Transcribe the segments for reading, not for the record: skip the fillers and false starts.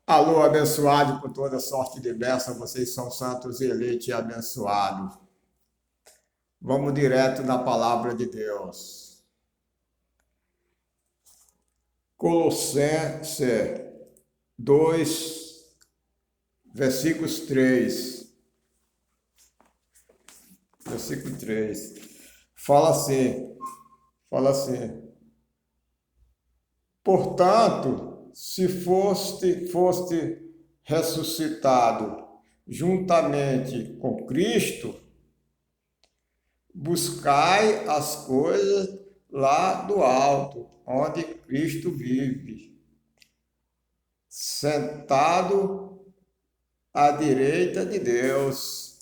Alô, abençoado com toda sorte de bênção, vocês são santos e eleitos e abençoados. Vamos direto na palavra de Deus. Colossenses 2, versículos 3. Versículo 3. Fala assim. Portanto, se foste ressuscitado juntamente com Cristo, buscai as coisas lá do alto, onde Cristo vive, sentado à direita de Deus.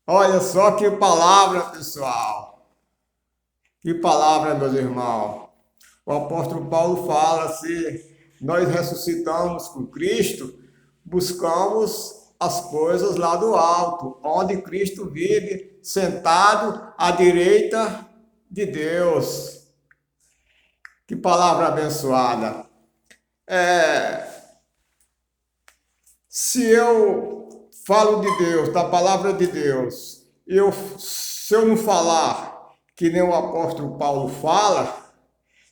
Olha só que palavra, pessoal. Que palavra, meus irmãos. O apóstolo Paulo fala: se nós ressuscitamos com Cristo, buscamos as coisas lá do alto, onde Cristo vive, sentado à direita de Deus. Que palavra abençoada. Se eu falo de Deus, da palavra de Deus, se eu não falar que nem o apóstolo Paulo fala,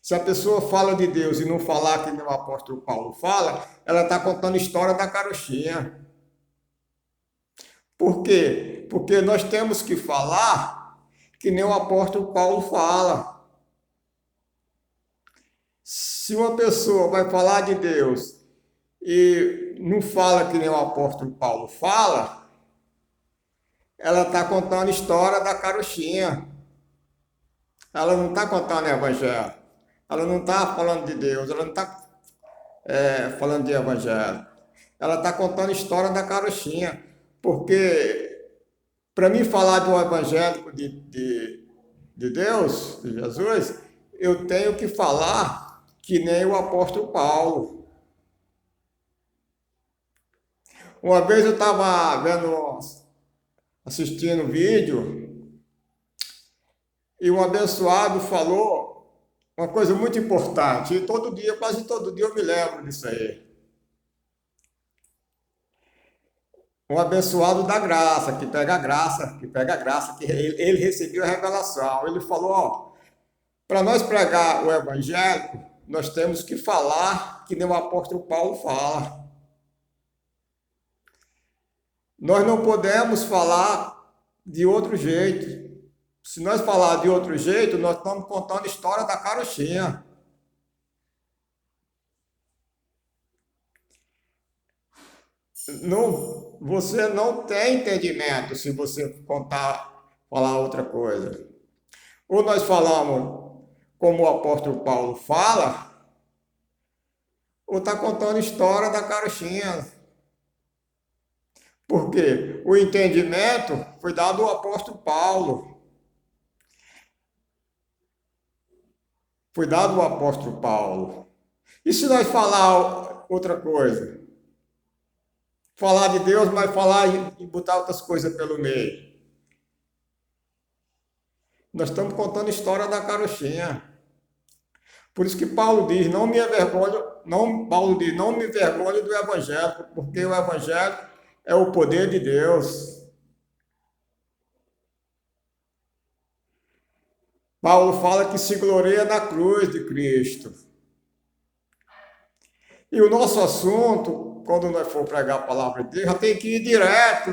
se a pessoa fala de Deus e não falar que nem o apóstolo Paulo fala, ela está contando a história da carochinha. Por quê? Porque nós temos que falar que nem o apóstolo Paulo fala. Se uma pessoa vai falar de Deus e não fala que nem o apóstolo Paulo fala, ela está contando a história da carochinha. Ela não está contando o evangelho. Ela não está falando de Deus, ela não está falando de evangelho. Ela está contando a história da carochinha. Porque para mim falar do evangelho de Deus, de Jesus, eu tenho que falar que nem o apóstolo Paulo. Uma vez eu estava assistindo um vídeo e um abençoado falou uma coisa muito importante. E todo dia, quase todo dia eu me lembro disso aí. Um abençoado da graça, que ele recebeu a revelação. Ele falou, ó, para nós pregar o evangelho, nós temos que falar que nem o apóstolo Paulo fala. Nós não podemos falar de outro jeito. Se nós falar de outro jeito, nós estamos contando a história da carochinha. Não, você não tem entendimento se você falar outra coisa. Ou nós falamos como o apóstolo Paulo fala, ou está contando a história da carochinha. Porque o entendimento foi dado ao apóstolo Paulo. Foi dado ao apóstolo Paulo. E se nós falar outra coisa? Falar de Deus, mas falar e botar outras coisas pelo meio. Nós estamos contando a história da carochinha. Por isso que Paulo diz, não me envergonhe, Paulo diz, não me envergonhe do evangelho, porque o evangelho é o poder de Deus. Paulo fala que se gloria na cruz de Cristo. E o nosso assunto, quando nós for pregar a palavra de Deus, já tem que ir direto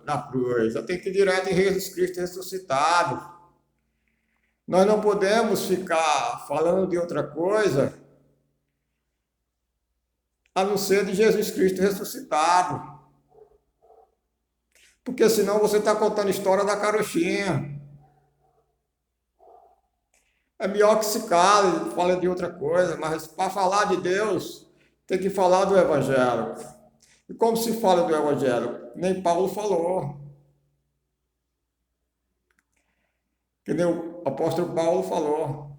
na cruz, já tem que ir direto em Jesus Cristo ressuscitado. Nós não podemos ficar falando de outra coisa a não ser de Jesus Cristo ressuscitado. Porque senão você está contando a história da carochinha. É melhor que se cale, fale de outra coisa, mas para falar de Deus, tem que falar do Evangelho. E como se fala do Evangelho? Nem Paulo falou. Que nem o apóstolo Paulo falou.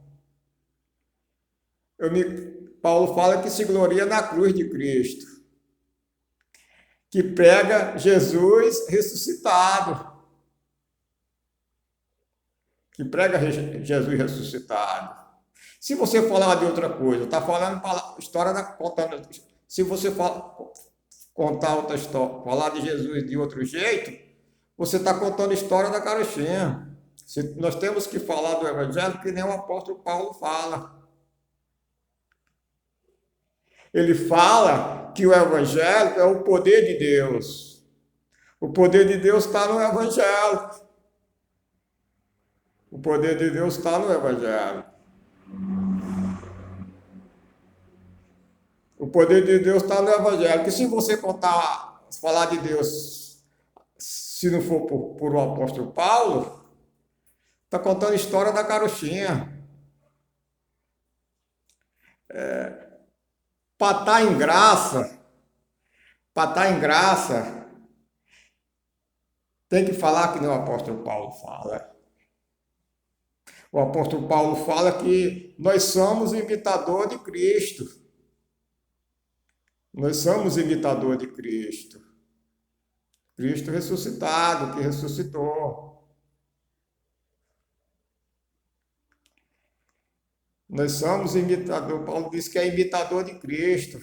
Paulo fala que se gloria na cruz de Cristo. Que prega Jesus ressuscitado. Que prega Jesus ressuscitado. Se você falar de outra coisa, está falando história da contando. Se você contar outra história, falar de Jesus de outro jeito, você está contando a história da carochinha. Nós temos que falar do Evangelho que nem o apóstolo Paulo fala. Ele fala que o Evangelho é o poder de Deus. O poder de Deus está no Evangelho. O poder de Deus está no Evangelho. O poder de Deus está no Evangelho. Que se você falar de Deus, se não for por o apóstolo Paulo, está contando a história da carochinha. Para estar em graça, tem que falar que nem o apóstolo Paulo fala. O apóstolo Paulo fala que nós somos imitador de Cristo. Nós somos imitador de Cristo. Cristo ressuscitado, que ressuscitou. Nós somos imitador. Paulo diz que é imitador de Cristo.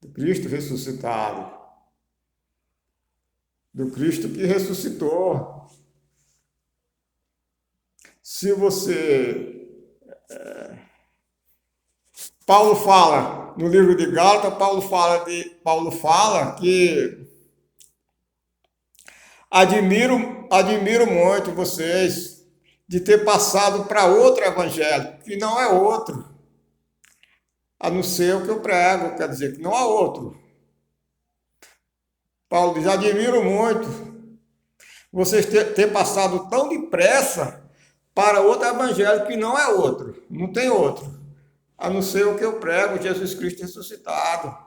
Do Cristo ressuscitado. Do Cristo que ressuscitou. Se você... Paulo fala, no livro de Gálatas, Paulo fala que admiro muito vocês de ter passado para outro evangelho, que não é outro, a não ser o que eu prego, quer dizer, que não há outro. Paulo diz, admiro muito vocês ter passado tão depressa para outro evangelho que não é outro, não tem outro, a não ser o que eu prego, Jesus Cristo ressuscitado.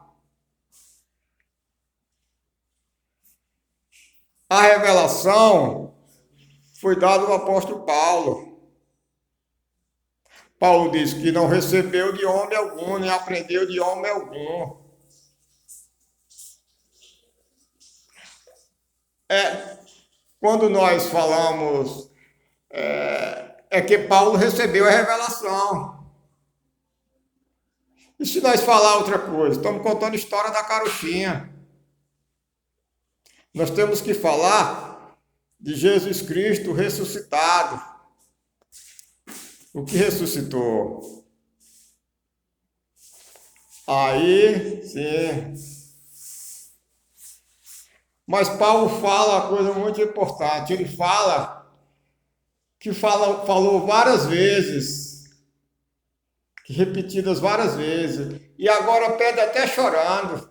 A revelação foi dada ao apóstolo Paulo. Paulo diz que não recebeu de homem algum, nem aprendeu de homem algum. Quando nós falamos que Paulo recebeu a revelação. E se nós falar outra coisa? Estamos contando a história da carochinha. Nós temos que falar de Jesus Cristo ressuscitado. O que ressuscitou? Aí, sim. Mas Paulo fala uma coisa muito importante. Ele fala que falou várias vezes, repetidas várias vezes, e agora pede até chorando,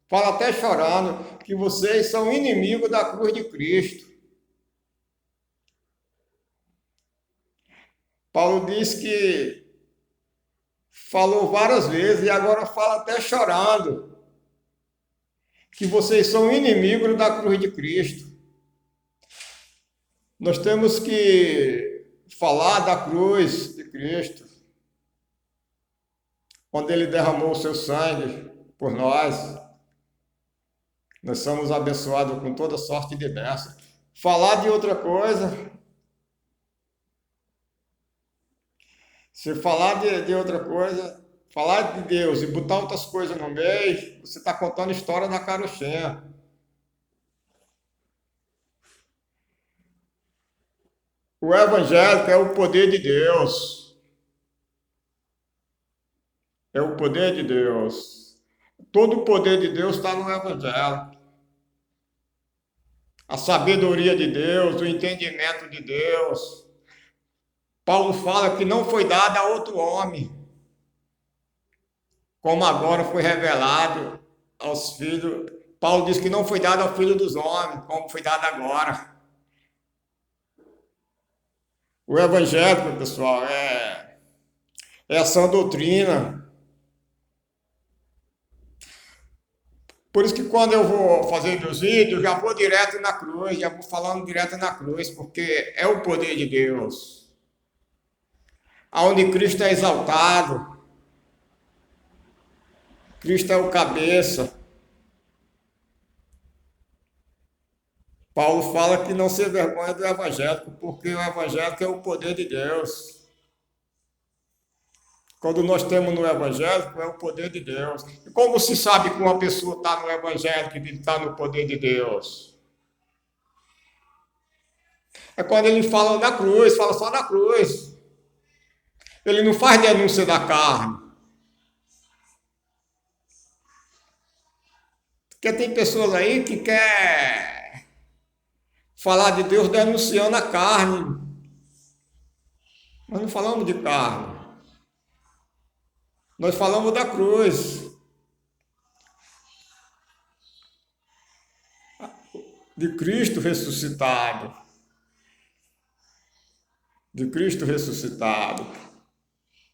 fala até chorando, que vocês são inimigos da cruz de Cristo. Paulo diz que falou várias vezes e agora fala até chorando, que vocês são inimigos da cruz de Cristo. Nós temos que falar da cruz de Cristo, onde ele derramou o seu sangue por nós. Nós somos abençoados com toda sorte de bênção. Falar de outra coisa, se falar de outra coisa, falar de Deus e botar outras coisas no meio, você está contando a história da carochinha. O evangélico é o poder de Deus. É o poder de Deus. Todo o poder de Deus está no Evangelho. A sabedoria de Deus, o entendimento de Deus. Paulo fala que não foi dada a outro homem, como agora foi revelado aos filhos. Paulo diz que não foi dado ao filho dos homens, como foi dado agora. O evangélico, pessoal, é a sã doutrina. Por isso que quando eu vou fazer meus vídeos, já vou direto na cruz, já vou falando direto na cruz, porque é o poder de Deus. Aonde Cristo é exaltado, Cristo é o cabeça. Paulo fala que não se vergonha do evangélico, porque o evangélico é o poder de Deus. Quando nós temos no evangélico, é o poder de Deus. E como se sabe que uma pessoa está no evangelho, que está no poder de Deus? É quando ele fala da cruz, fala só da cruz. Ele não faz denúncia da carne. Porque tem pessoas aí que quer falar de Deus denunciando a carne. Nós não falamos de carne. Nós falamos da cruz. De Cristo ressuscitado. De Cristo ressuscitado.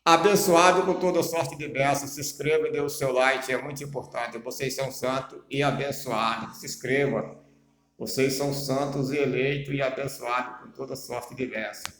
Abençoado com toda sorte de bênçãos. Se inscreva e dê o seu like, é muito importante. Vocês são santos e abençoados. Se inscreva. Vocês são santos e eleitos e abençoados com toda sorte de bênçãos.